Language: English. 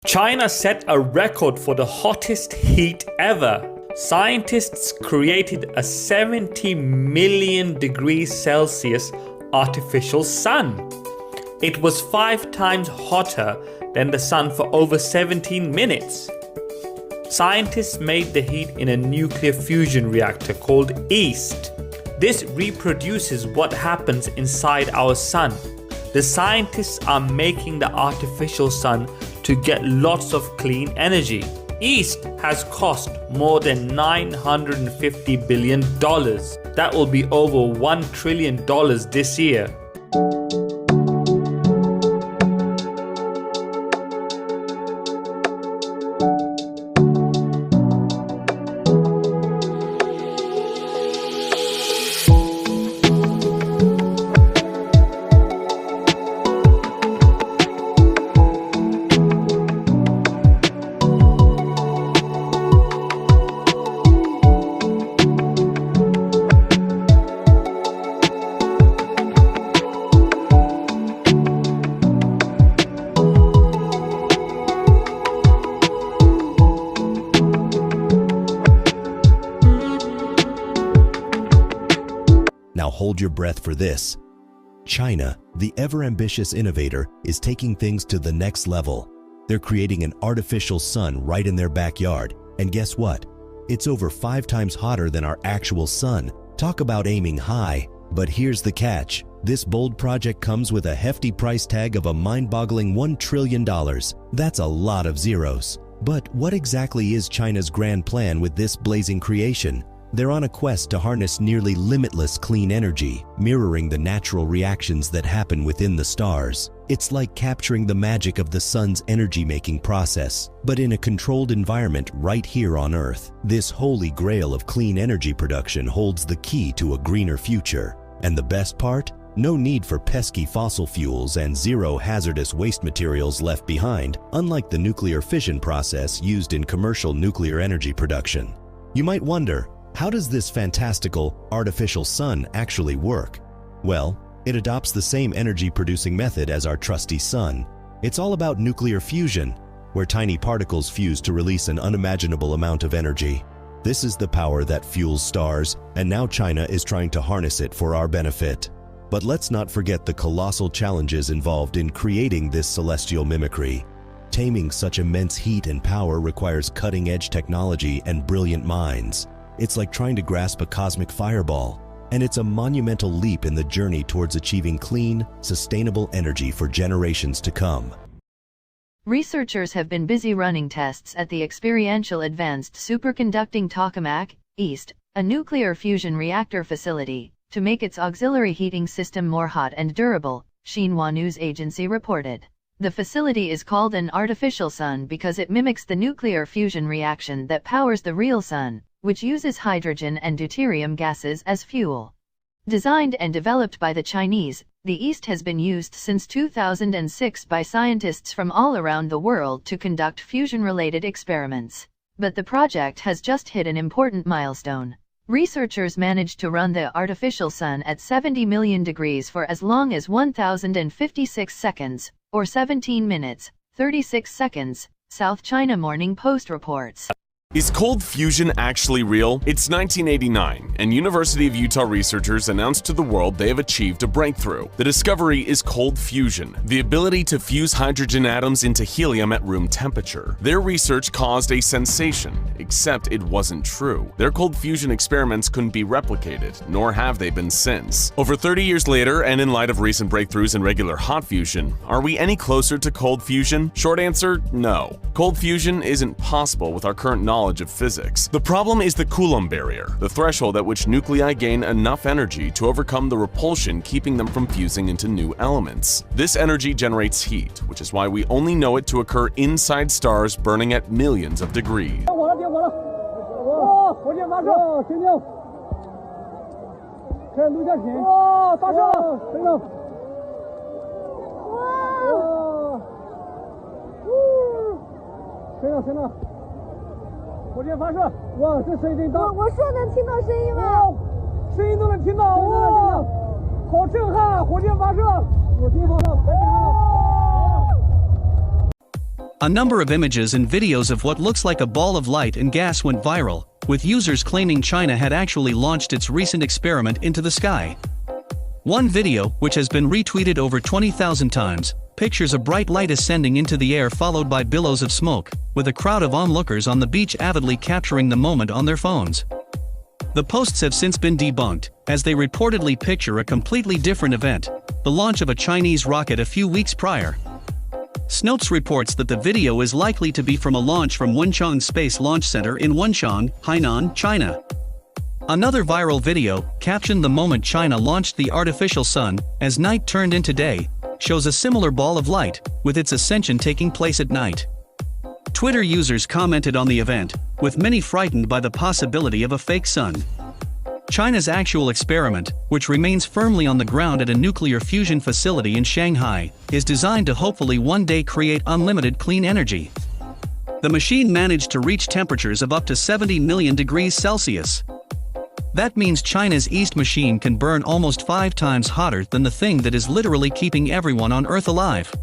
China set a record for the hottest heat ever. Scientists created a 70 million degrees Celsius artificial sun. It was 5 times hotter than the sun for over 17 minutes. Scientists made the heat in a nuclear fusion reactor called EAST. This reproduces what happens inside our sun. The scientists are making the artificial sun to get lots of clean energy. EAST has cost more than $950 billion. That will be over $1 trillion this year. Now hold your breath for this. China, the ever-ambitious innovator, is taking things to the next level. They're creating an artificial sun right in their backyard. And guess what? It's over 5 times hotter than our actual sun. Talk about aiming high. But here's the catch. This bold project comes with a hefty price tag of a mind-boggling $1 trillion. That's a lot of zeros. But what exactly is China's grand plan with this blazing creation? They're on a quest to harness nearly limitless clean energy, mirroring the natural reactions that happen within the stars. It's like capturing the magic of the sun's energy-making process, but in a controlled environment right here on Earth. This holy grail of clean energy production holds the key to a greener future. And the best part? No need for pesky fossil fuels and zero hazardous waste materials left behind, unlike the nuclear fission process used in commercial nuclear energy production. You might wonder, how does this fantastical artificial sun actually work? Well, it adopts the same energy-producing method as our trusty sun. It's all about nuclear fusion, where tiny particles fuse to release an unimaginable amount of energy. This is the power that fuels stars, and now China is trying to harness it for our benefit. But let's not forget the colossal challenges involved in creating this celestial mimicry. Taming such immense heat and power requires cutting-edge technology and brilliant minds. It's like trying to grasp a cosmic fireball, and it's a monumental leap in the journey towards achieving clean, sustainable energy for generations to come. Researchers have been busy running tests at the Experiential Advanced Superconducting Tokamak, EAST, a nuclear fusion reactor facility, to make its auxiliary heating system more hot and durable, Xinhua News Agency reported. The facility is called an artificial sun because it mimics the nuclear fusion reaction that powers the real sun, which uses hydrogen and deuterium gases as fuel. Designed and developed by the Chinese, the EAST has been used since 2006 by scientists from all around the world to conduct fusion-related experiments. But the project has just hit an important milestone. Researchers managed to run the artificial sun at 70 million degrees for as long as 1,056 seconds, or 17 minutes, 36 seconds, South China Morning Post reports. Is cold fusion actually real? It's 1989, and University of Utah researchers announced to the world they have achieved a breakthrough. The discovery is cold fusion, the ability to fuse hydrogen atoms into helium at room temperature. Their research caused a sensation, except it wasn't true. Their cold fusion experiments couldn't be replicated, nor have they been since. Over 30 years later, and in light of recent breakthroughs in regular hot fusion, are we any closer to cold fusion? Short answer, no. Cold fusion isn't possible with our current knowledge of physics. The problem is the Coulomb barrier, the threshold at which nuclei gain enough energy to overcome the repulsion keeping them from fusing into new elements. This energy generates heat, which is why we only know it to occur inside stars burning at millions of degrees. A number of images and videos of what looks like a ball of light and gas went viral, with users claiming China had actually launched its recent experiment into the sky. One video, which has been retweeted over 20,000 times, pictures a bright light ascending into the air followed by billows of smoke, with a crowd of onlookers on the beach avidly capturing the moment on their phones. The posts have since been debunked, as they reportedly picture a completely different event, the launch of a Chinese rocket a few weeks prior. Snopes reports that the video is likely to be from a launch from Wenchang Space Launch Center in Wenchang, Hainan, China. Another viral video, captioned "The moment China launched the artificial sun, as night turned into day," shows a similar ball of light, with its ascension taking place at night. Twitter users commented on the event, with many frightened by the possibility of a fake sun. China's actual experiment, which remains firmly on the ground at a nuclear fusion facility in Shanghai, is designed to hopefully one day create unlimited clean energy. The machine managed to reach temperatures of up to 70 million degrees Celsius. That means China's East machine can burn almost 5 times hotter than the thing that is literally keeping everyone on Earth alive.